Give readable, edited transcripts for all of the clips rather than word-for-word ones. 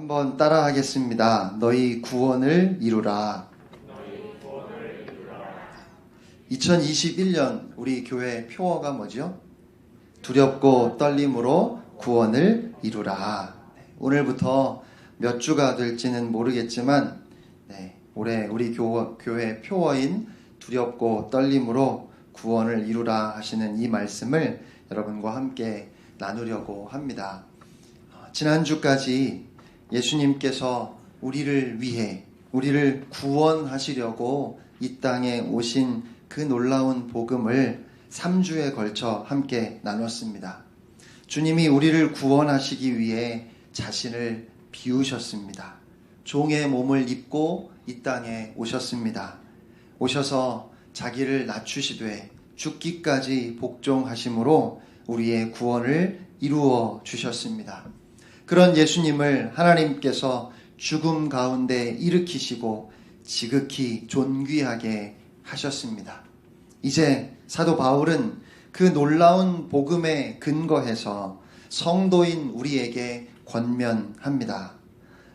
한번 따라하겠습니다. 너희 구원을 이루라. 2021년 우리 교회 표어가 뭐죠? 두렵고 떨림으로 구원을 이루라. 오늘부터 몇 주가 될지는 모르겠지만 올해 우리 교회 표어인 두렵고 떨림으로 구원을 이루라 하시는 이 말씀을 여러분과 함께 나누려고 합니다. 지난주까지 예수님께서 우리를 위해 우리를 구원하시려고 이 땅에 오신 그 놀라운 복음을 3주에 걸쳐 함께 나눴습니다. 주님이 우리를 구원하시기 위해 자신을 비우셨습니다. 종의 몸을 입고 이 땅에 오셨습니다. 오셔서 자기를 낮추시되 죽기까지 복종하심으로 우리의 구원을 이루어 주셨습니다. 그런 예수님을 하나님께서 죽음 가운데 일으키시고 지극히 존귀하게 하셨습니다. 이제 사도 바울은 그 놀라운 복음에 근거해서 성도인 우리에게 권면합니다.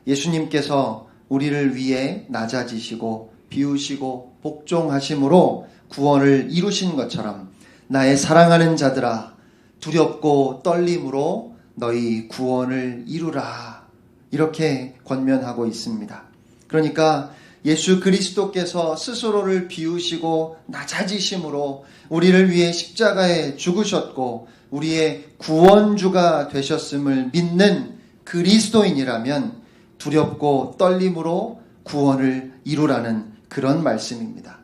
예수님께서 우리를 위해 낮아지시고 비우시고 복종하심으로 구원을 이루신 것처럼 나의 사랑하는 자들아 두렵고 떨림으로 너희 구원을 이루라. 이렇게 권면하고 있습니다. 그러니까 예수 그리스도께서 스스로를 비우시고 낮아지심으로 우리를 위해 십자가에 죽으셨고 우리의 구원주가 되셨음을 믿는 그리스도인이라면 두렵고 떨림으로 구원을 이루라는 그런 말씀입니다.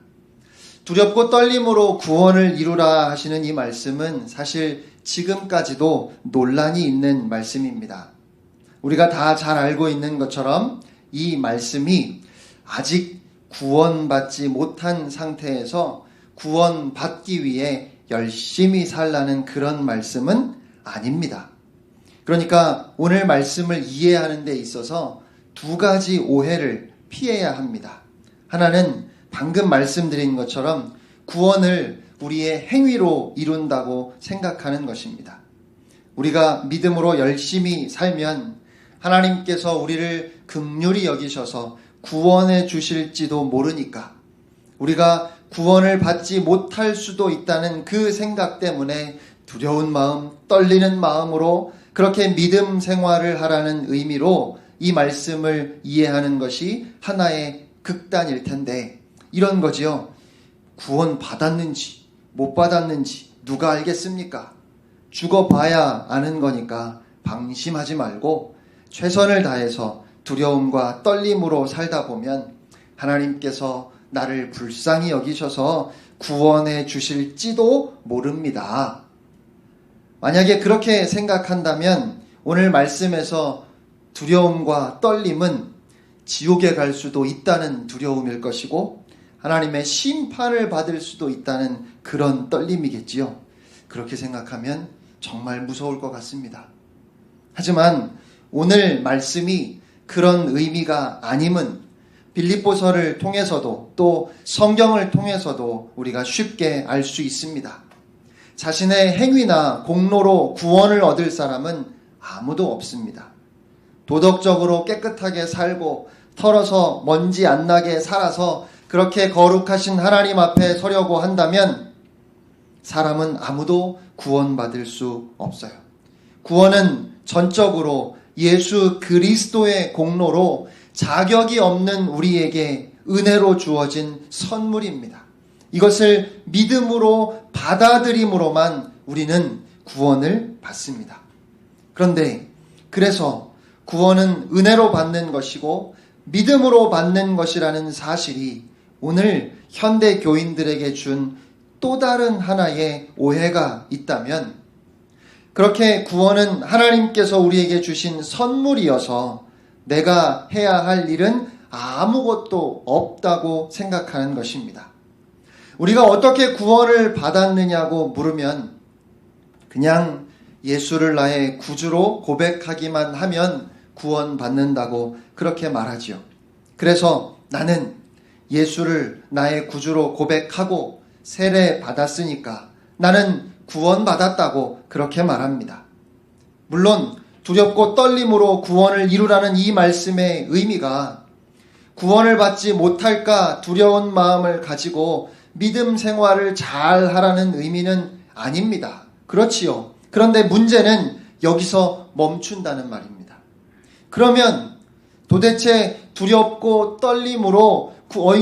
두렵고 떨림으로 구원을 이루라 하시는 이 말씀은 사실 지금까지도 논란이 있는 말씀입니다. 우리가 다 잘 알고 있는 것처럼 이 말씀이 아직 구원받지 못한 상태에서 구원받기 위해 열심히 살라는 그런 말씀은 아닙니다. 그러니까 오늘 말씀을 이해하는 데 있어서 두 가지 오해를 피해야 합니다. 하나는 방금 말씀드린 것처럼 구원을 우리의 행위로 이룬다고 생각하는 것입니다. 우리가 믿음으로 열심히 살면 하나님께서 우리를 긍휼히 여기셔서 구원해 주실지도 모르니까 우리가 구원을 받지 못할 수도 있다는 그 생각 때문에 두려운 마음, 떨리는 마음으로 그렇게 믿음 생활을 하라는 의미로 이 말씀을 이해하는 것이 하나의 극단일 텐데 이런 거지요. 구원 받았는지 못 받았는지 누가 알겠습니까? 죽어봐야 아는 거니까 방심하지 말고 최선을 다해서 두려움과 떨림으로 살다 보면 하나님께서 나를 불쌍히 여기셔서 구원해 주실지도 모릅니다. 만약에 그렇게 생각한다면 오늘 말씀에서 두려움과 떨림은 지옥에 갈 수도 있다는 두려움일 것이고 하나님의 심판을 받을 수도 있다는 그런 떨림이겠지요. 그렇게 생각하면 정말 무서울 것 같습니다. 하지만 오늘 말씀이 그런 의미가 아님은 빌립보서를 통해서도 또 성경을 통해서도 우리가 쉽게 알 수 있습니다. 자신의 행위나 공로로 구원을 얻을 사람은 아무도 없습니다. 도덕적으로 깨끗하게 살고 털어서 먼지 안 나게 살아서 그렇게 거룩하신 하나님 앞에 서려고 한다면 사람은 아무도 구원받을 수 없어요. 구원은 전적으로 예수 그리스도의 공로로 자격이 없는 우리에게 은혜로 주어진 선물입니다. 이것을 믿음으로 받아들임으로만 우리는 구원을 받습니다. 그런데 그래서 구원은 은혜로 받는 것이고 믿음으로 받는 것이라는 사실이 오늘 현대 교인들에게 준 또 다른 하나의 오해가 있다면 그렇게 구원은 하나님께서 우리에게 주신 선물이어서 내가 해야 할 일은 아무것도 없다고 생각하는 것입니다. 우리가 어떻게 구원을 받았느냐고 물으면 그냥 예수를 나의 구주로 고백하기만 하면 구원받는다고 그렇게 말하지요. 그래서 나는 예수를 나의 구주로 고백하고 세례 받았으니까 나는 구원받았다고 그렇게 말합니다. 물론 두렵고 떨림으로 구원을 이루라는 이 말씀의 의미가 구원을 받지 못할까 두려운 마음을 가지고 믿음 생활을 잘 하라는 의미는 아닙니다. 그렇지요. 그런데 문제는 여기서 멈춘다는 말입니다. 그러면 도대체 두렵고 떨림으로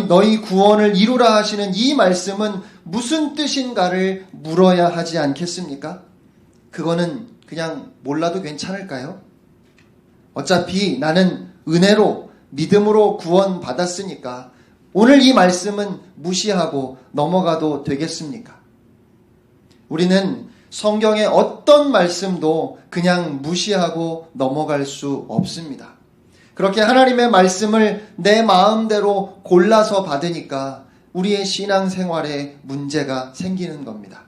너희 구원을 이루라 하시는 이 말씀은 무슨 뜻인가를 물어야 하지 않겠습니까? 그거는 그냥 몰라도 괜찮을까요? 어차피 나는 은혜로 믿음으로 구원 받았으니까 오늘 이 말씀은 무시하고 넘어가도 되겠습니까? 우리는 성경의 어떤 말씀도 그냥 무시하고 넘어갈 수 없습니다. 그렇게 하나님의 말씀을 내 마음대로 골라서 받으니까 우리의 신앙생활에 문제가 생기는 겁니다.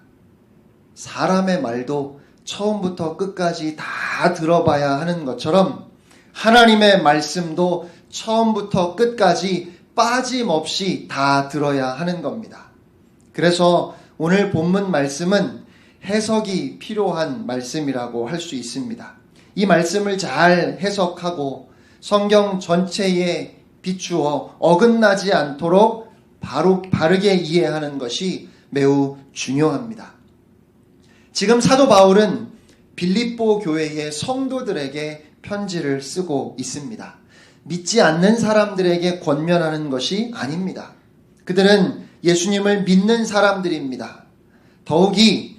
사람의 말도 처음부터 끝까지 다 들어봐야 하는 것처럼 하나님의 말씀도 처음부터 끝까지 빠짐없이 다 들어야 하는 겁니다. 그래서 오늘 본문 말씀은 해석이 필요한 말씀이라고 할 수 있습니다. 이 말씀을 잘 해석하고 성경 전체에 비추어 어긋나지 않도록 바르게 이해하는 것이 매우 중요합니다. 지금 사도 바울은 빌립보 교회의 성도들에게 편지를 쓰고 있습니다. 믿지 않는 사람들에게 권면하는 것이 아닙니다. 그들은 예수님을 믿는 사람들입니다. 더욱이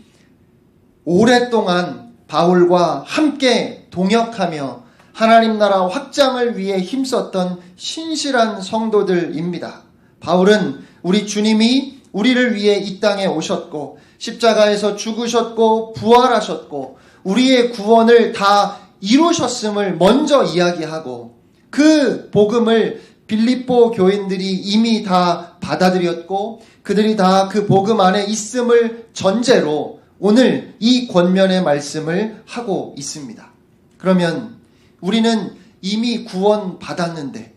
오랫동안 바울과 함께 동역하며 하나님 나라 확장을 위해 힘썼던 신실한 성도들입니다. 바울은 우리 주님이 우리를 위해 이 땅에 오셨고 십자가에서 죽으셨고 부활하셨고 우리의 구원을 다 이루셨음을 먼저 이야기하고 그 복음을 빌립보 교인들이 이미 다 받아들였고 그들이 다 그 복음 안에 있음을 전제로 오늘 이 권면의 말씀을 하고 있습니다. 그러면 우리는 이미 구원 받았는데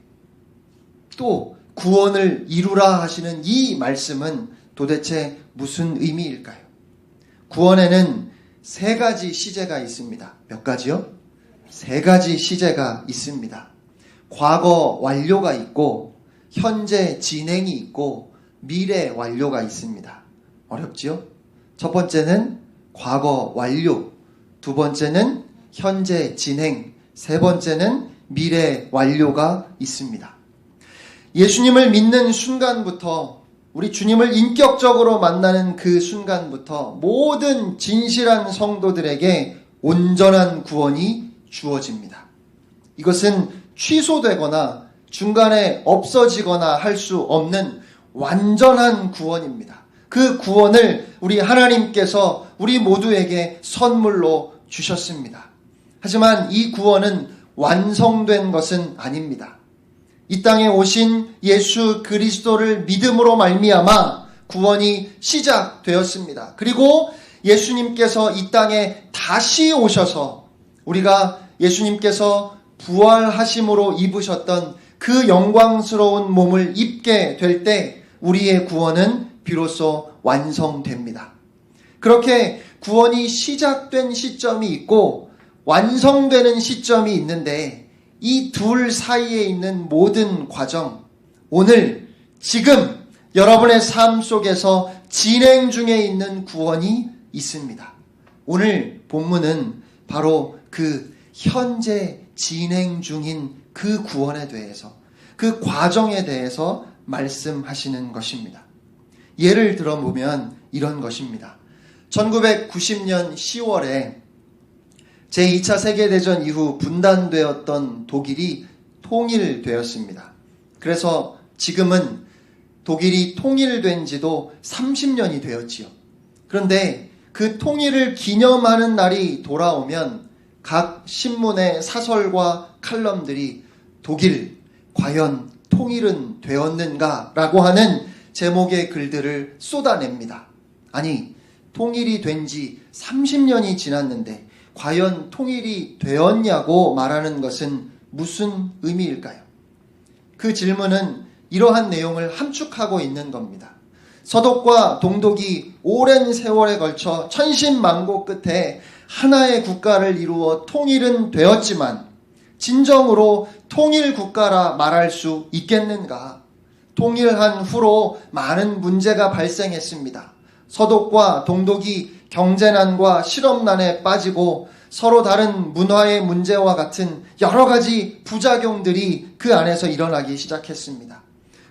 또 구원을 이루라 하시는 이 말씀은 도대체 무슨 의미일까요? 구원에는 세 가지 시제가 있습니다. 몇 가지요? 세 가지 시제가 있습니다. 과거 완료가 있고 현재 진행이 있고 미래 완료가 있습니다. 어렵지요? 첫 번째는 과거 완료, 두 번째는 현재 진행, 세 번째는 미래 완료가 있습니다. 예수님을 믿는 순간부터 우리 주님을 인격적으로 만나는 그 순간부터 모든 진실한 성도들에게 온전한 구원이 주어집니다. 이것은 취소되거나 중간에 없어지거나 할 수 없는 완전한 구원입니다. 그 구원을 우리 하나님께서 우리 모두에게 선물로 주셨습니다. 하지만 이 구원은 완성된 것은 아닙니다. 이 땅에 오신 예수 그리스도를 믿음으로 말미암아 구원이 시작되었습니다. 그리고 예수님께서 이 땅에 다시 오셔서 우리가 예수님께서 부활하심으로 입으셨던 그 영광스러운 몸을 입게 될 때 우리의 구원은 비로소 완성됩니다. 그렇게 구원이 시작된 시점이 있고 완성되는 시점이 있는데 이 둘 사이에 있는 모든 과정, 오늘 지금 여러분의 삶 속에서 진행 중에 있는 구원이 있습니다. 오늘 본문은 바로 그 현재 진행 중인 그 구원에 대해서, 그 과정에 대해서 말씀하시는 것입니다. 예를 들어보면 이런 것입니다. 1990년 10월에 제2차 세계대전 이후 분단되었던 독일이 통일되었습니다. 그래서 지금은 독일이 통일된 지도 30년이 되었지요. 그런데 그 통일을 기념하는 날이 돌아오면 각 신문의 사설과 칼럼들이 독일 과연 통일은 되었는가? 라고 하는 제목의 글들을 쏟아냅니다. 아니, 통일이 된 지 30년이 지났는데 과연 통일이 되었냐고 말하는 것은 무슨 의미일까요? 그 질문은 이러한 내용을 함축하고 있는 겁니다. 서독과 동독이 오랜 세월에 걸쳐 천신만고 끝에 하나의 국가를 이루어 통일은 되었지만 진정으로 통일 국가라 말할 수 있겠는가? 통일한 후로 많은 문제가 발생했습니다. 서독과 동독이 경제난과 실업난에 빠지고 서로 다른 문화의 문제와 같은 여러 가지 부작용들이 그 안에서 일어나기 시작했습니다.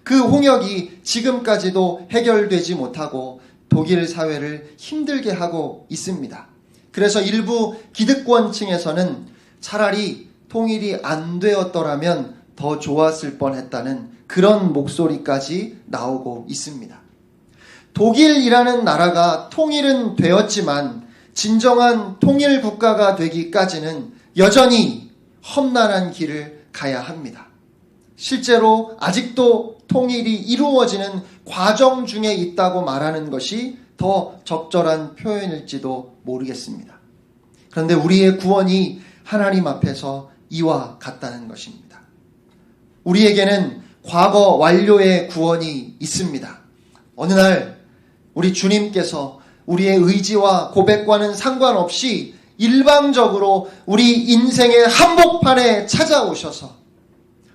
그 홍역이 지금까지도 해결되지 못하고 독일 사회를 힘들게 하고 있습니다. 그래서 일부 기득권층에서는 차라리 통일이 안 되었더라면 더 좋았을 뻔했다는 그런 목소리까지 나오고 있습니다. 독일이라는 나라가 통일은 되었지만 진정한 통일 국가가 되기까지는 여전히 험난한 길을 가야 합니다. 실제로 아직도 통일이 이루어지는 과정 중에 있다고 말하는 것이 더 적절한 표현일지도 모르겠습니다. 그런데 우리의 구원이 하나님 앞에서 이와 같다는 것입니다. 우리에게는 과거 완료의 구원이 있습니다. 어느 날 우리 주님께서 우리의 의지와 고백과는 상관없이 일방적으로 우리 인생의 한복판에 찾아오셔서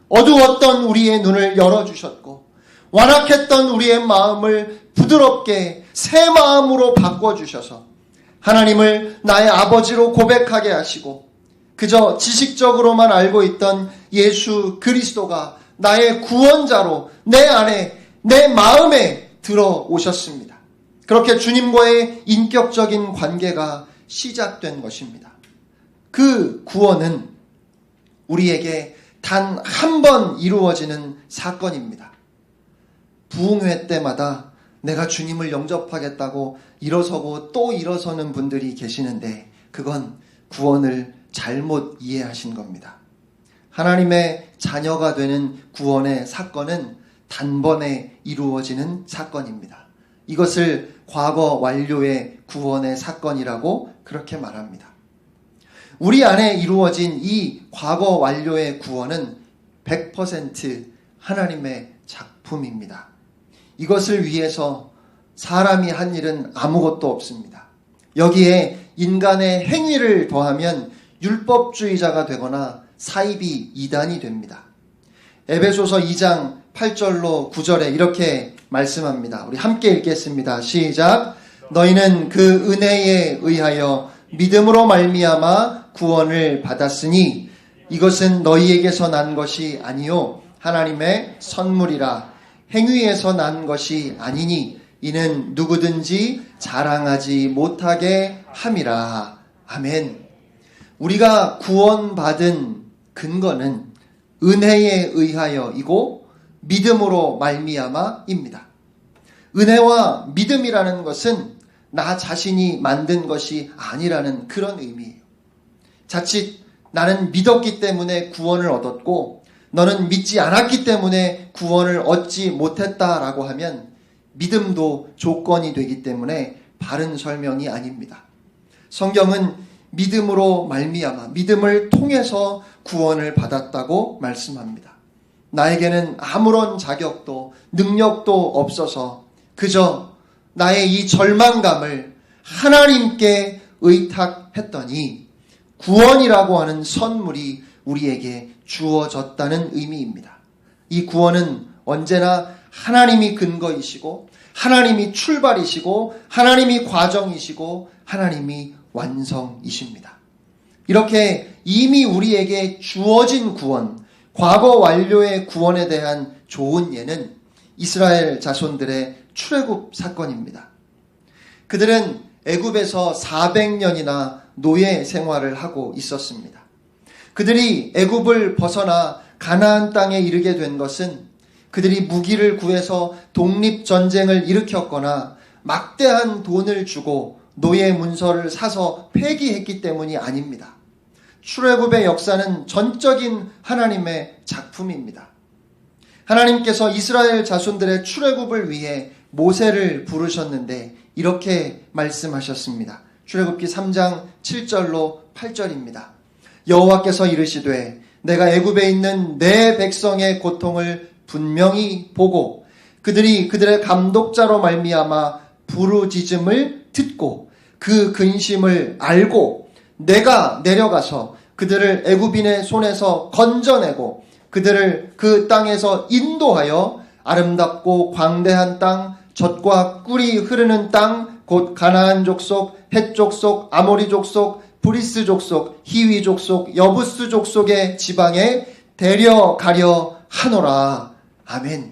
어두웠던 우리의 눈을 열어주셨고 완악했던 우리의 마음을 부드럽게 새 마음으로 바꿔주셔서 하나님을 나의 아버지로 고백하게 하시고 그저 지식적으로만 알고 있던 예수 그리스도가 나의 구원자로 내 안에 내 마음에 들어오셨습니다. 그렇게 주님과의 인격적인 관계가 시작된 것입니다. 그 구원은 우리에게 단 한 번 이루어지는 사건입니다. 부흥회 때마다 내가 주님을 영접하겠다고 일어서고 또 일어서는 분들이 계시는데 그건 구원을 잘못 이해하신 겁니다. 하나님의 자녀가 되는 구원의 사건은 단번에 이루어지는 사건입니다. 이것을 과거 완료의 구원의 사건이라고 그렇게 말합니다. 우리 안에 이루어진 이 과거 완료의 구원은 100% 하나님의 작품입니다. 이것을 위해서 사람이 한 일은 아무것도 없습니다. 여기에 인간의 행위를 더하면 율법주의자가 되거나 사이비 이단이 됩니다. 에베소서 2장 8절로 9절에 이렇게 말씀합니다. 우리 함께 읽겠습니다. 시작. 너희는 그 은혜에 의하여 믿음으로 말미암아 구원을 받았으니 이것은 너희에게서 난 것이 아니요 하나님의 선물이라. 행위에서 난 것이 아니니 이는 누구든지 자랑하지 못하게 함이라. 아멘. 우리가 구원받은 근거는 은혜에 의하여이고 믿음으로 말미암아입니다. 은혜와 믿음이라는 것은 나 자신이 만든 것이 아니라는 그런 의미예요. 자칫 나는 믿었기 때문에 구원을 얻었고 너는 믿지 않았기 때문에 구원을 얻지 못했다라고 하면 믿음도 조건이 되기 때문에 바른 설명이 아닙니다. 성경은 믿음으로 말미암아 믿음을 통해서 구원을 받았다고 말씀합니다. 나에게는 아무런 자격도 능력도 없어서 그저 나의 이 절망감을 하나님께 의탁했더니 구원이라고 하는 선물이 우리에게 주어졌다는 의미입니다. 이 구원은 언제나 하나님이 근거이시고 하나님이 출발이시고 하나님이 과정이시고 하나님이 완성이십니다. 이렇게 이미 우리에게 주어진 구원, 과거 완료의 구원에 대한 좋은 예는 이스라엘 자손들의 출애굽 사건입니다. 그들은 애굽에서 400년이나 노예 생활을 하고 있었습니다. 그들이 애굽을 벗어나 가나안 땅에 이르게 된 것은 그들이 무기를 구해서 독립전쟁을 일으켰거나 막대한 돈을 주고 노예 문서를 사서 폐기했기 때문이 아닙니다. 출애굽의 역사는 전적인 하나님의 작품입니다. 하나님께서 이스라엘 자손들의 출애굽을 위해 모세를 부르셨는데 이렇게 말씀하셨습니다. 출애굽기 3장 7절로 8절입니다. 여호와께서 이르시되 내가 애굽에 있는 내 백성의 고통을 분명히 보고 그들이 그들의 감독자로 말미암아 부르짖음을 듣고 그 근심을 알고 내가 내려가서 그들을 애굽인의 손에서 건져내고 그들을 그 땅에서 인도하여 아름답고 광대한 땅, 젖과 꿀이 흐르는 땅, 곧 가나안 족속, 헷 족속, 아모리 족속, 브리스 족속, 히위 족속, 여부스 족속의 지방에 데려가려 하노라. 아멘.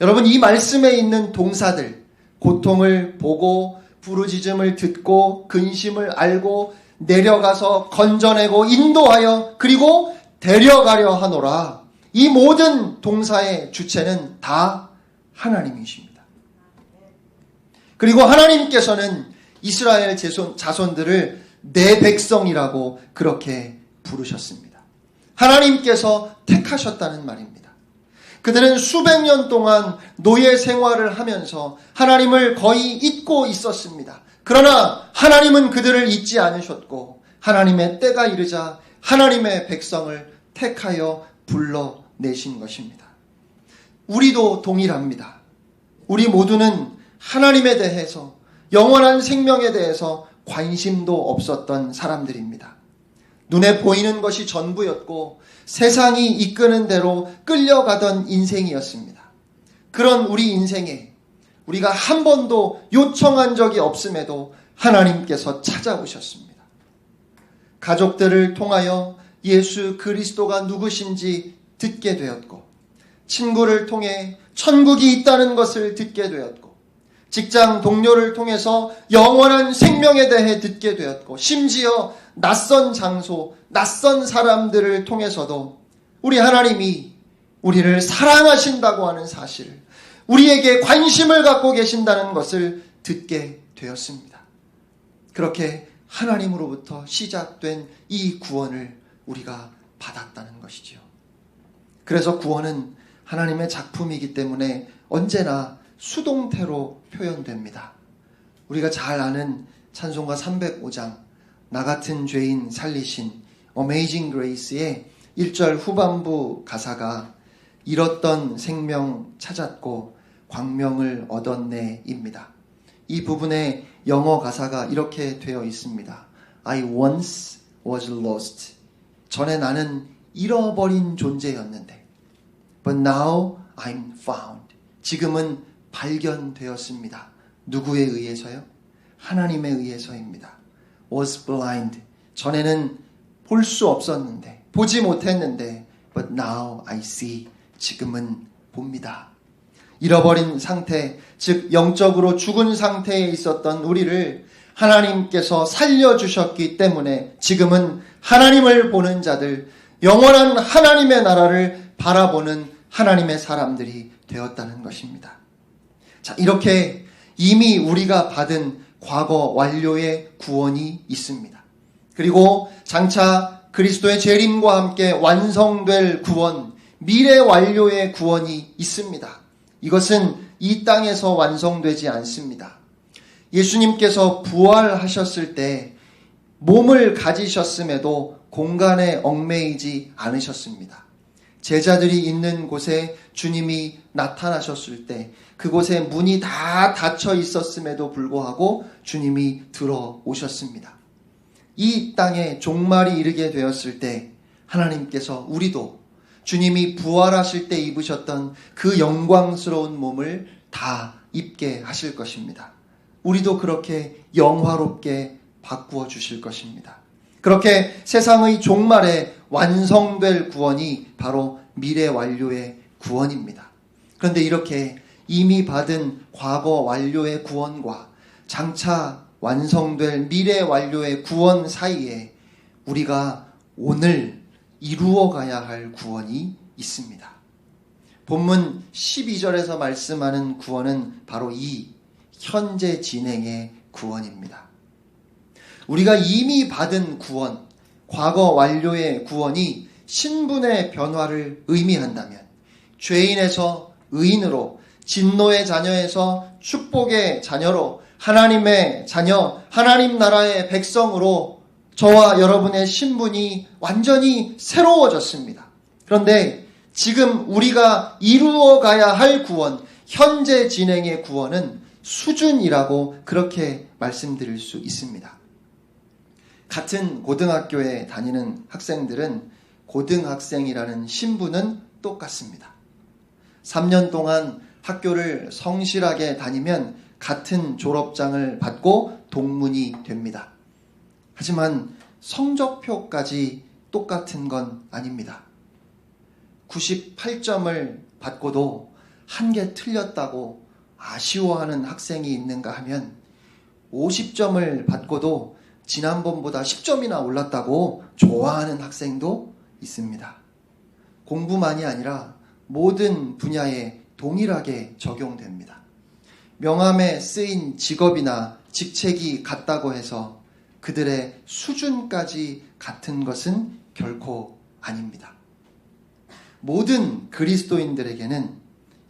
여러분, 이 말씀에 있는 동사들, 고통을 보고 부르짖음을 듣고 근심을 알고 내려가서 건져내고 인도하여 그리고 데려가려 하노라. 이 모든 동사의 주체는 다 하나님이십니다. 그리고 하나님께서는 이스라엘 자손들을 내 백성이라고 그렇게 부르셨습니다. 하나님께서 택하셨다는 말입니다. 그들은 수백 년 동안 노예 생활을 하면서 하나님을 거의 잊고 있었습니다. 그러나 하나님은 그들을 잊지 않으셨고 하나님의 때가 이르자 하나님의 백성을 택하여 불러내신 것입니다. 우리도 동일합니다. 우리 모두는 하나님에 대해서, 영원한 생명에 대해서 관심도 없었던 사람들입니다. 눈에 보이는 것이 전부였고 세상이 이끄는 대로 끌려가던 인생이었습니다. 그런 우리 인생에 우리가 한 번도 요청한 적이 없음에도 하나님께서 찾아오셨습니다. 가족들을 통하여 예수 그리스도가 누구신지 듣게 되었고, 친구를 통해 천국이 있다는 것을 듣게 되었고, 직장 동료를 통해서 영원한 생명에 대해 듣게 되었고, 심지어 낯선 장소, 낯선 사람들을 통해서도 우리 하나님이 우리를 사랑하신다고 하는 사실을, 우리에게 관심을 갖고 계신다는 것을 듣게 되었습니다. 그렇게 하나님으로부터 시작된 이 구원을 우리가 받았다는 것이지요. 그래서 구원은 하나님의 작품이기 때문에 언제나 수동태로 표현됩니다. 우리가 잘 아는 찬송가 305장 나 같은 죄인 살리신 Amazing Grace의 1절 후반부 가사가 잃었던 생명 찾았고 광명을 얻었네 입니다. 이 부분의 영어 가사가 이렇게 되어 있습니다. I once was lost. 전에 나는 잃어버린 존재였는데 But now I'm found. 지금은 발견되었습니다. 누구에 의해서요? 하나님에 의해서입니다. Was blind. 전에는 볼 수 없었는데, 보지 못했는데 But now I see. 지금은 봅니다. 잃어버린 상태, 즉 영적으로 죽은 상태에 있었던 우리를 하나님께서 살려주셨기 때문에 지금은 하나님을 보는 자들, 영원한 하나님의 나라를 바라보는 하나님의 사람들이 되었다는 것입니다. 자, 이렇게 이미 우리가 받은 과거 완료의 구원이 있습니다. 그리고 장차 그리스도의 재림과 함께 완성될 구원, 미래 완료의 구원이 있습니다. 이것은 이 땅에서 완성되지 않습니다. 예수님께서 부활하셨을 때 몸을 가지셨음에도 공간에 얽매이지 않으셨습니다. 제자들이 있는 곳에 주님이 나타나셨을 때 그곳에 문이 다 닫혀 있었음에도 불구하고 주님이 들어오셨습니다. 이 땅에 종말이 이르게 되었을 때 하나님께서 우리도 주님이 부활하실 때 입으셨던 그 영광스러운 몸을 다 입게 하실 것입니다. 우리도 그렇게 영화롭게 바꾸어 주실 것입니다. 그렇게 세상의 종말에 완성될 구원이 바로 미래 완료의 구원입니다. 그런데 이렇게 이미 받은 과거 완료의 구원과 장차 완성될 미래 완료의 구원 사이에 우리가 오늘 이루어가야 할 구원이 있습니다. 본문 12절에서 말씀하는 구원은 바로 이 현재 진행의 구원입니다. 우리가 이미 받은 구원, 과거 완료의 구원이 신분의 변화를 의미한다면 죄인에서 의인으로, 진노의 자녀에서 축복의 자녀로, 하나님의 자녀, 하나님 나라의 백성으로 저와 여러분의 신분이 완전히 새로워졌습니다. 그런데 지금 우리가 이루어가야 할 구원, 현재 진행의 구원은 수준이라고 그렇게 말씀드릴 수 있습니다. 같은 고등학교에 다니는 학생들은 고등학생이라는 신분은 똑같습니다. 3년 동안 학교를 성실하게 다니면 같은 졸업장을 받고 동문이 됩니다. 하지만 성적표까지 똑같은 건 아닙니다. 98점을 받고도 한 개 틀렸다고 아쉬워하는 학생이 있는가 하면 50점을 받고도 지난번보다 10점이나 올랐다고 좋아하는 학생도 있습니다. 공부만이 아니라 모든 분야에 동일하게 적용됩니다. 명함에 쓰인 직업이나 직책이 같다고 해서 그들의 수준까지 같은 것은 결코 아닙니다. 모든 그리스도인들에게는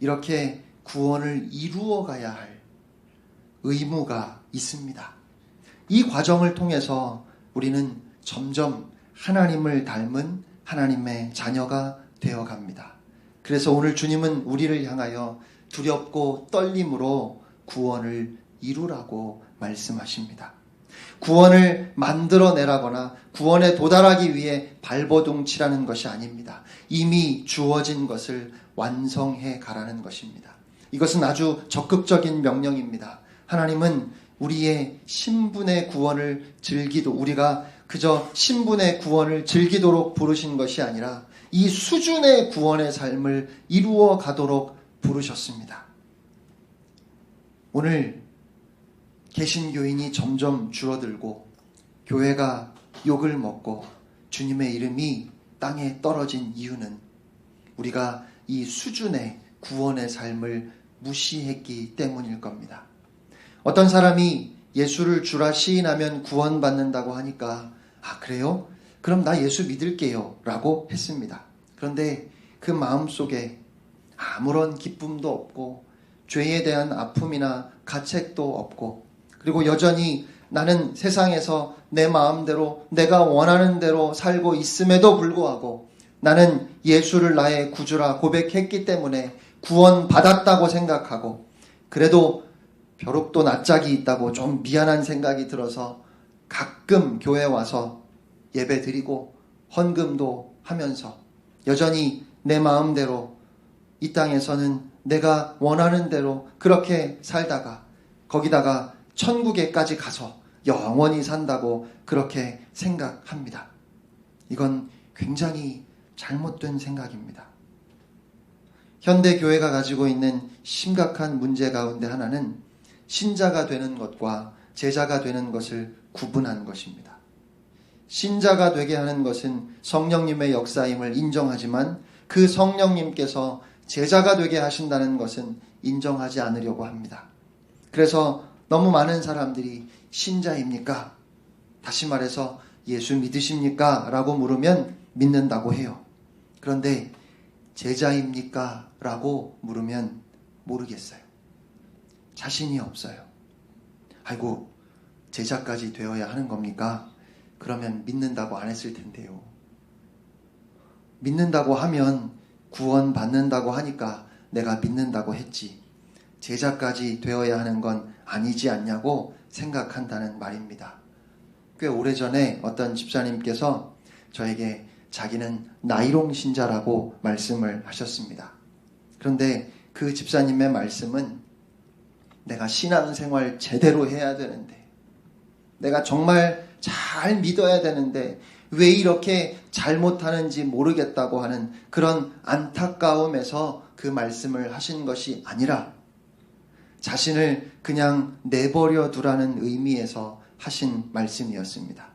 이렇게 구원을 이루어 가야 할 의무가 있습니다. 이 과정을 통해서 우리는 점점 하나님을 닮은 하나님의 자녀가 되어 갑니다. 그래서 오늘 주님은 우리를 향하여 두렵고 떨림으로 구원을 이루라고 말씀하십니다. 구원을 만들어내라거나 구원에 도달하기 위해 발버둥치라는 것이 아닙니다. 이미 주어진 것을 완성해 가라는 것입니다. 이것은 아주 적극적인 명령입니다. 하나님은 우리의 신분의 구원을 우리가 그저 신분의 구원을 즐기도록 부르신 것이 아니라 이 수준의 구원의 삶을 이루어 가도록 부르셨습니다. 오늘 개신교인이 점점 줄어들고 교회가 욕을 먹고 주님의 이름이 땅에 떨어진 이유는 우리가 이 수준의 구원의 삶을 무시했기 때문일 겁니다. 어떤 사람이 예수를 주라 시인하면 구원받는다고 하니까 그래요? 그럼 나 예수 믿을게요 라고 했습니다. 그런데 그 마음속에 아무런 기쁨도 없고 죄에 대한 아픔이나 가책도 없고 그리고 여전히 나는 세상에서 내 마음대로 내가 원하는 대로 살고 있음에도 불구하고 나는 예수를 나의 구주라 고백했기 때문에 구원받았다고 생각하고 그래도 벼룩도 낯짝이 있다고 좀 미안한 생각이 들어서 가끔 교회 와서 예배 드리고 헌금도 하면서 여전히 내 마음대로 이 땅에서는 내가 원하는 대로 그렇게 살다가 거기다가 천국에까지 가서 영원히 산다고 그렇게 생각합니다. 이건 굉장히 잘못된 생각입니다. 현대 교회가 가지고 있는 심각한 문제 가운데 하나는 신자가 되는 것과 제자가 되는 것을 구분한 것입니다. 신자가 되게 하는 것은 성령님의 역사임을 인정하지만 그 성령님께서 제자가 되게 하신다는 것은 인정하지 않으려고 합니다. 그래서 너무 많은 사람들이 신자입니까? 다시 말해서 예수 믿으십니까? 라고 물으면 믿는다고 해요. 그런데 제자입니까? 라고 물으면 모르겠어요. 자신이 없어요. 아이고, 제자까지 되어야 하는 겁니까? 그러면 믿는다고 안 했을 텐데요. 믿는다고 하면 구원 받는다고 하니까 내가 믿는다고 했지. 제자까지 되어야 하는 건 아니지 않냐고 생각한다는 말입니다. 꽤 오래전에 어떤 집사님께서 저에게 자기는 나이롱 신자라고 말씀을 하셨습니다. 그런데 그 집사님의 말씀은 내가 신앙생활 제대로 해야 되는데 내가 정말 잘 믿어야 되는데 왜 이렇게 잘못하는지 모르겠다고 하는 그런 안타까움에서 그 말씀을 하신 것이 아니라 자신을 그냥 내버려 두라는 의미에서 하신 말씀이었습니다.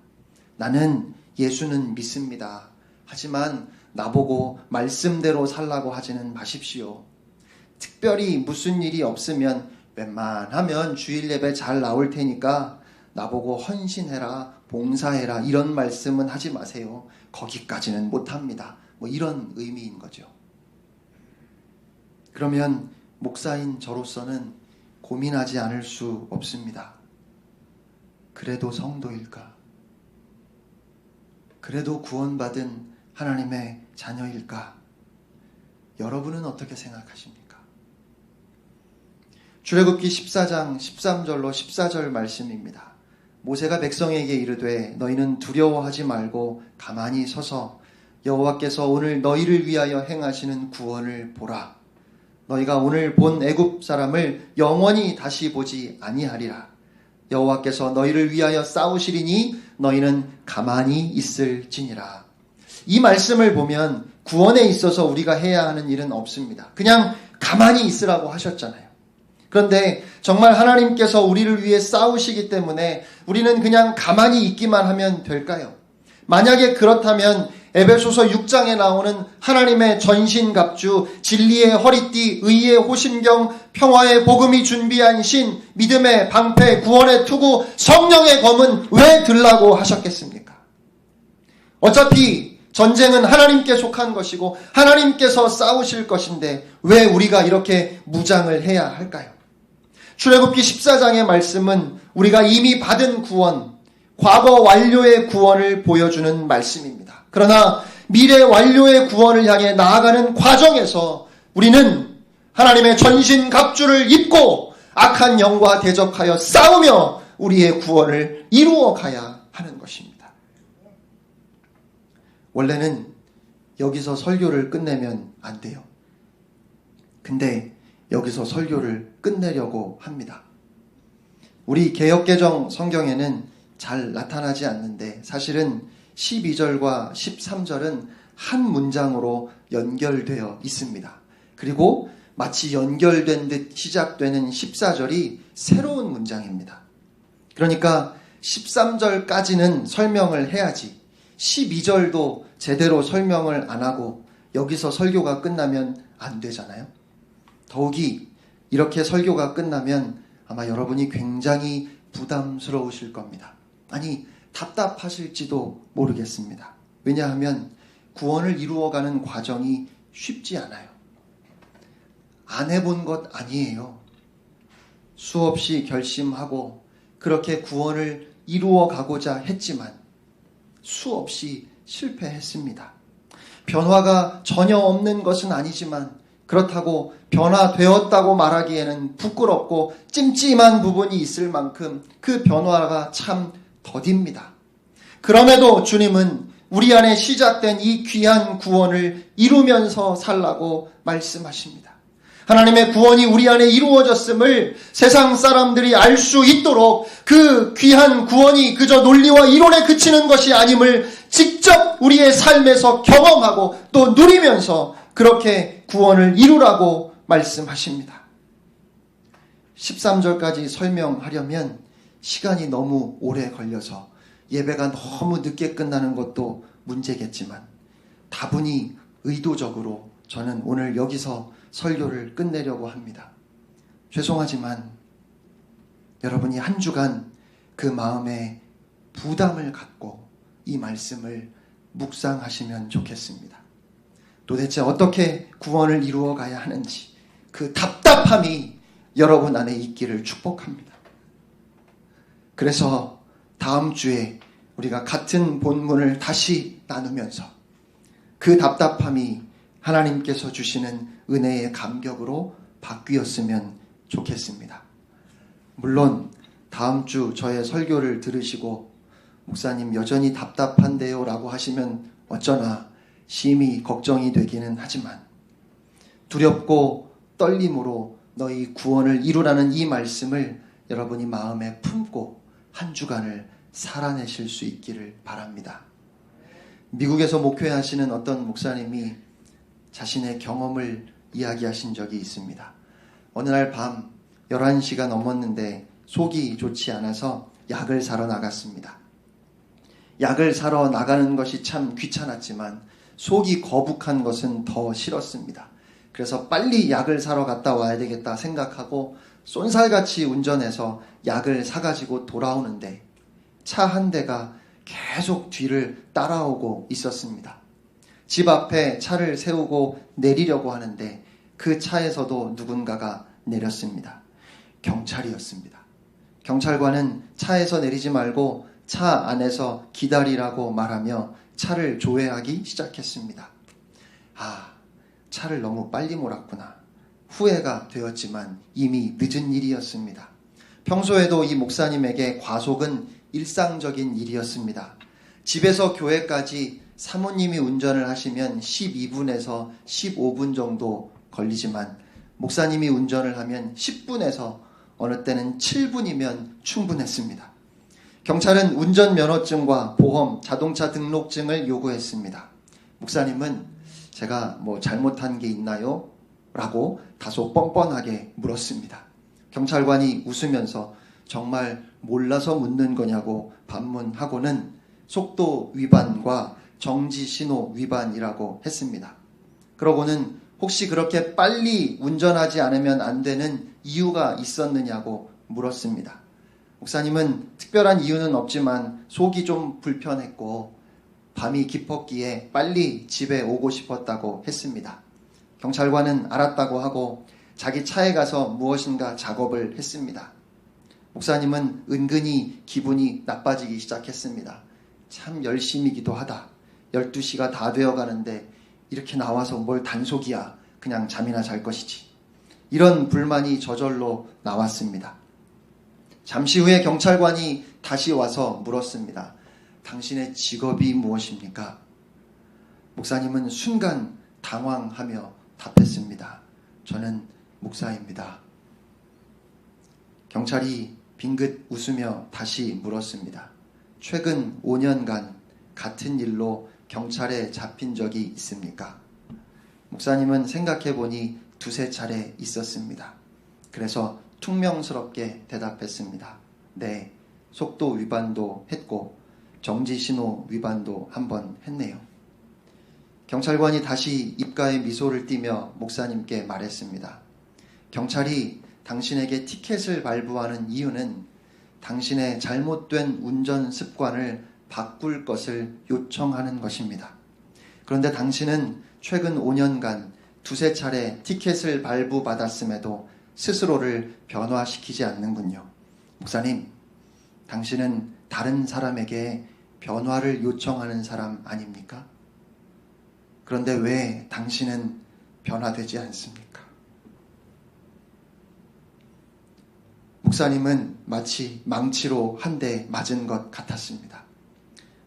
나는 예수는 믿습니다. 하지만 나보고 말씀대로 살라고 하지는 마십시오. 특별히 무슨 일이 없으면 웬만하면 주일 예배 잘 나올 테니까 나보고 헌신해라, 봉사해라 이런 말씀은 하지 마세요. 거기까지는 못합니다. 이런 의미인 거죠. 그러면 목사인 저로서는 고민하지 않을 수 없습니다. 그래도 성도일까? 그래도 구원받은 하나님의 자녀일까? 여러분은 어떻게 생각하십니까? 출애굽기 14장 13절로 14절 말씀입니다. 모세가 백성에게 이르되 너희는 두려워하지 말고 가만히 서서 여호와께서 오늘 너희를 위하여 행하시는 구원을 보라. 너희가 오늘 본 애굽 사람을 영원히 다시 보지 아니하리라. 여호와께서 너희를 위하여 싸우시리니 너희는 가만히 있을지니라. 이 말씀을 보면 구원에 있어서 우리가 해야 하는 일은 없습니다. 그냥 가만히 있으라고 하셨잖아요. 그런데 정말 하나님께서 우리를 위해 싸우시기 때문에 우리는 그냥 가만히 있기만 하면 될까요? 만약에 그렇다면 에베소서 6장에 나오는 하나님의 전신갑주, 진리의 허리띠, 의의 호심경, 평화의 복음이 준비한 신, 믿음의 방패, 구원의 투구, 성령의 검은 왜 들라고 하셨겠습니까? 어차피 전쟁은 하나님께 속한 것이고 하나님께서 싸우실 것인데 왜 우리가 이렇게 무장을 해야 할까요? 출애굽기 14장의 말씀은 우리가 이미 받은 구원, 과거 완료의 구원을 보여주는 말씀입니다. 그러나 미래 완료의 구원을 향해 나아가는 과정에서 우리는 하나님의 전신갑주를 입고 악한 영과 대적하여 싸우며 우리의 구원을 이루어 가야 하는 것입니다. 원래는 여기서 설교를 끝내면 안 돼요. 근데 여기서 설교를 끝내려고 합니다. 우리 개역개정 성경에는 잘 나타나지 않는데 사실은 12절과 13절은 한 문장으로 연결되어 있습니다. 그리고 마치 연결된 듯 시작되는 14절이 새로운 문장입니다. 그러니까 13절까지는 설명을 해야지 12절도 제대로 설명을 안 하고 여기서 설교가 끝나면 안 되잖아요. 더욱이 이렇게 설교가 끝나면 아마 여러분이 굉장히 부담스러우실 겁니다. 아니, 답답하실지도 모르겠습니다. 왜냐하면 구원을 이루어가는 과정이 쉽지 않아요. 안 해본 것 아니에요. 수없이 결심하고 그렇게 구원을 이루어가고자 했지만 수없이 실패했습니다. 변화가 전혀 없는 것은 아니지만 그렇다고 변화되었다고 말하기에는 부끄럽고 찜찜한 부분이 있을 만큼 그 변화가 참 더딥니다. 그럼에도 주님은 우리 안에 시작된 이 귀한 구원을 이루면서 살라고 말씀하십니다. 하나님의 구원이 우리 안에 이루어졌음을 세상 사람들이 알 수 있도록 그 귀한 구원이 그저 논리와 이론에 그치는 것이 아님을 직접 우리의 삶에서 경험하고 또 누리면서 그렇게 구원을 이루라고 말씀하십니다. 13절까지 설명하려면 시간이 너무 오래 걸려서 예배가 너무 늦게 끝나는 것도 문제겠지만 다분히 의도적으로 저는 오늘 여기서 설교를 끝내려고 합니다. 죄송하지만 여러분이 한 주간 그 마음에 부담을 갖고 이 말씀을 묵상하시면 좋겠습니다. 도대체 어떻게 구원을 이루어 가야 하는지 그 답답함이 여러분 안에 있기를 축복합니다. 그래서 다음 주에 우리가 같은 본문을 다시 나누면서 그 답답함이 하나님께서 주시는 은혜의 감격으로 바뀌었으면 좋겠습니다. 물론 다음 주 저의 설교를 들으시고 목사님 여전히 답답한데요 라고 하시면 어쩌나 심히 걱정이 되기는 하지만 두렵고 떨림으로 너희 구원을 이루라는 이 말씀을 여러분이 마음에 품고 한 주간을 살아내실 수 있기를 바랍니다. 미국에서 목회하시는 어떤 목사님이 자신의 경험을 이야기하신 적이 있습니다. 어느 날 밤 11시가 넘었는데 속이 좋지 않아서 약을 사러 나갔습니다. 약을 사러 나가는 것이 참 귀찮았지만 속이 거북한 것은 더 싫었습니다. 그래서 빨리 약을 사러 갔다 와야 되겠다 생각하고 쏜살같이 운전해서 약을 사가지고 돌아오는데 차 한 대가 계속 뒤를 따라오고 있었습니다. 집 앞에 차를 세우고 내리려고 하는데 그 차에서도 누군가가 내렸습니다. 경찰이었습니다. 경찰관은 차에서 내리지 말고 차 안에서 기다리라고 말하며 차를 조회하기 시작했습니다. 차를 너무 빨리 몰았구나. 후회가 되었지만 이미 늦은 일이었습니다. 평소에도 이 목사님에게 과속은 일상적인 일이었습니다. 집에서 교회까지 사모님이 운전을 하시면 12분에서 15분 정도 걸리지만 목사님이 운전을 하면 10분에서 어느 때는 7분이면 충분했습니다. 경찰은 운전면허증과 보험, 자동차 등록증을 요구했습니다. 목사님은 제가 뭐 잘못한 게 있나요? 라고 다소 뻔뻔하게 물었습니다. 경찰관이 웃으면서 정말 몰라서 묻는 거냐고 반문하고는 속도 위반과 정지 신호 위반이라고 했습니다. 그러고는 혹시 그렇게 빨리 운전하지 않으면 안 되는 이유가 있었느냐고 물었습니다. 목사님은 특별한 이유는 없지만 속이 좀 불편했고 밤이 깊었기에 빨리 집에 오고 싶었다고 했습니다. 경찰관은 알았다고 하고 자기 차에 가서 무엇인가 작업을 했습니다. 목사님은 은근히 기분이 나빠지기 시작했습니다. 참 열심히 기도하다. 12시가 다 되어가는데 이렇게 나와서 뭘 단속이야. 그냥 잠이나 잘 것이지. 이런 불만이 저절로 나왔습니다. 잠시 후에 경찰관이 다시 와서 물었습니다. 당신의 직업이 무엇입니까? 목사님은 순간 당황하며 답했습니다. 저는 목사입니다. 경찰이 빙긋 웃으며 다시 물었습니다. 최근 5년간 같은 일로 경찰에 잡힌 적이 있습니까? 목사님은 생각해보니 두세 차례 있었습니다. 그래서 퉁명스럽게 대답했습니다. 네, 속도 위반도 했고 정지신호 위반도 한번 했네요. 경찰관이 다시 입가에 미소를 띠며 목사님께 말했습니다. 경찰이 당신에게 티켓을 발부하는 이유는 당신의 잘못된 운전 습관을 바꿀 것을 요청하는 것입니다. 그런데 당신은 최근 5년간 두세 차례 티켓을 발부받았음에도 스스로를 변화시키지 않는군요. 목사님, 당신은 다른 사람에게 변화를 요청하는 사람 아닙니까? 그런데 왜 당신은 변화되지 않습니까? 목사님은 마치 망치로 한 대 맞은 것 같았습니다.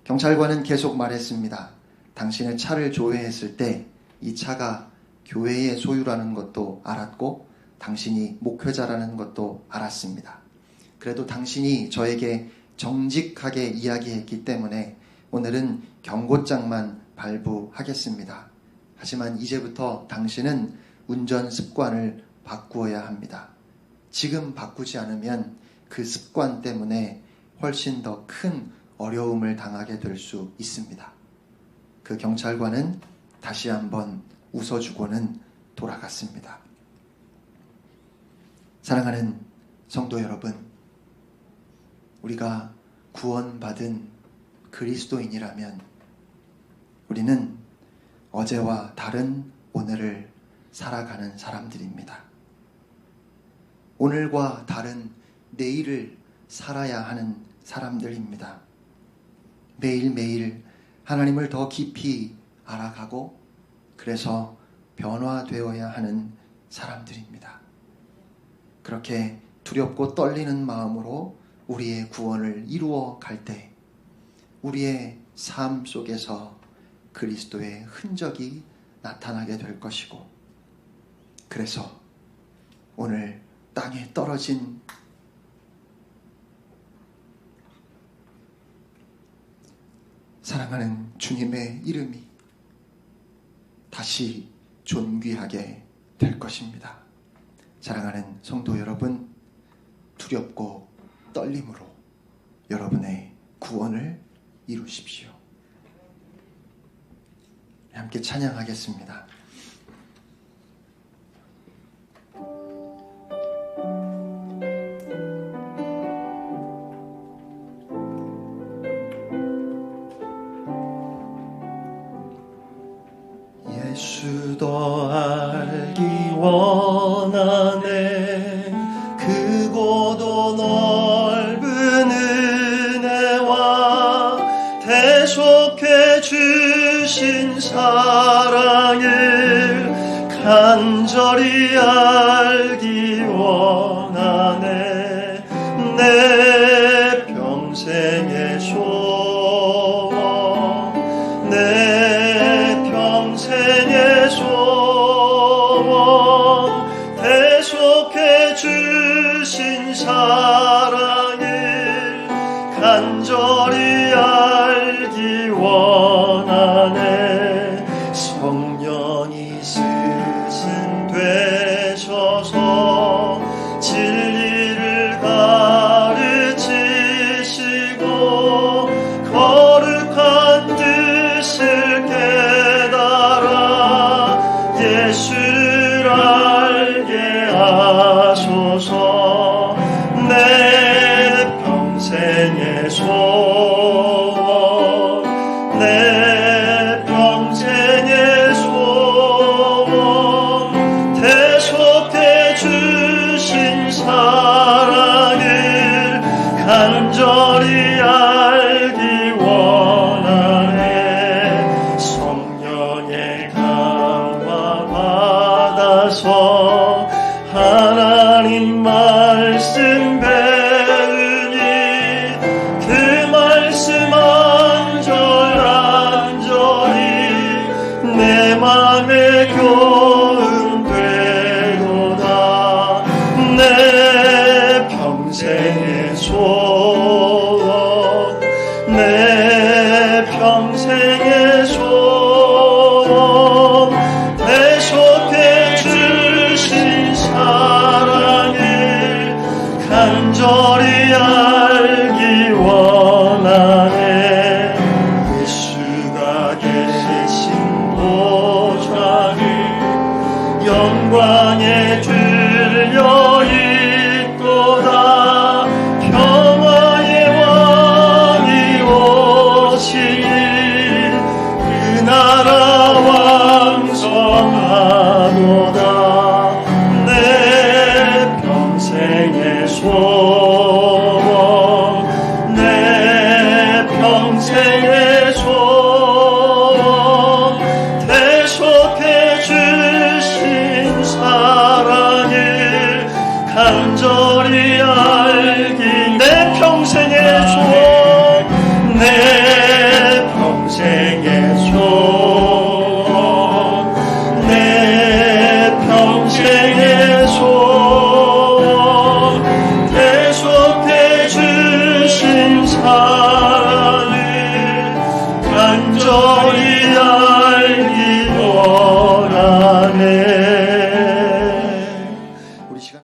경찰관은 계속 말했습니다. 당신의 차를 조회했을 때 이 차가 교회의 소유라는 것도 알았고 당신이 목회자라는 것도 알았습니다. 그래도 당신이 저에게 정직하게 이야기했기 때문에 오늘은 경고장만 발부하겠습니다. 하지만 이제부터 당신은 운전 습관을 바꾸어야 합니다. 지금 바꾸지 않으면 그 습관 때문에 훨씬 더 큰 어려움을 당하게 될 수 있습니다. 그 경찰관은 다시 한번 웃어주고는 돌아갔습니다. 사랑하는 성도 여러분, 우리가 구원받은 그리스도인이라면 우리는 어제와 다른 오늘을 살아가는 사람들입니다. 오늘과 다른 내일을 살아야 하는 사람들입니다. 매일매일 하나님을 더 깊이 알아가고 그래서 변화되어야 하는 사람들입니다. 그렇게 두렵고 떨리는 마음으로 우리의 구원을 이루어 갈 때 우리의 삶 속에서 그리스도의 흔적이 나타나게 될 것이고, 그래서 오늘 땅에 떨어진 사랑하는 주님의 이름이 다시 존귀하게 될 것입니다. 사랑하는 성도 여러분, 두렵고 떨림으로 여러분의 구원을 이루십시오. 함께 찬양하겠습니다. 예수 더 알기 원하네. 크고도 넓은 은혜와 대속해 주신 사랑을 간절히 알기 원하네. 내 평생 평생의 소원 내 평생의 소원 대속해 주신 사랑을 간절히 알기 원하네. 성령이 스승 되셔서 진리를 가르치시고 거룩한 뜻을 깨달아 예수를 알게 하소서. 내 평생의 소원 내 평생의 소원 대속해 주신 사랑을 간절히 알기 원하네. 성령의 강화 받아서 하나님 말씀 배우니 그 말씀 안절안절히 내 맘에 교훈 되도다. 내 평생의 소원 내 평생의 소원 대속해 주신 사랑을 간절히 알기 원하네. 예수가 계신 보좌를 영광에 들려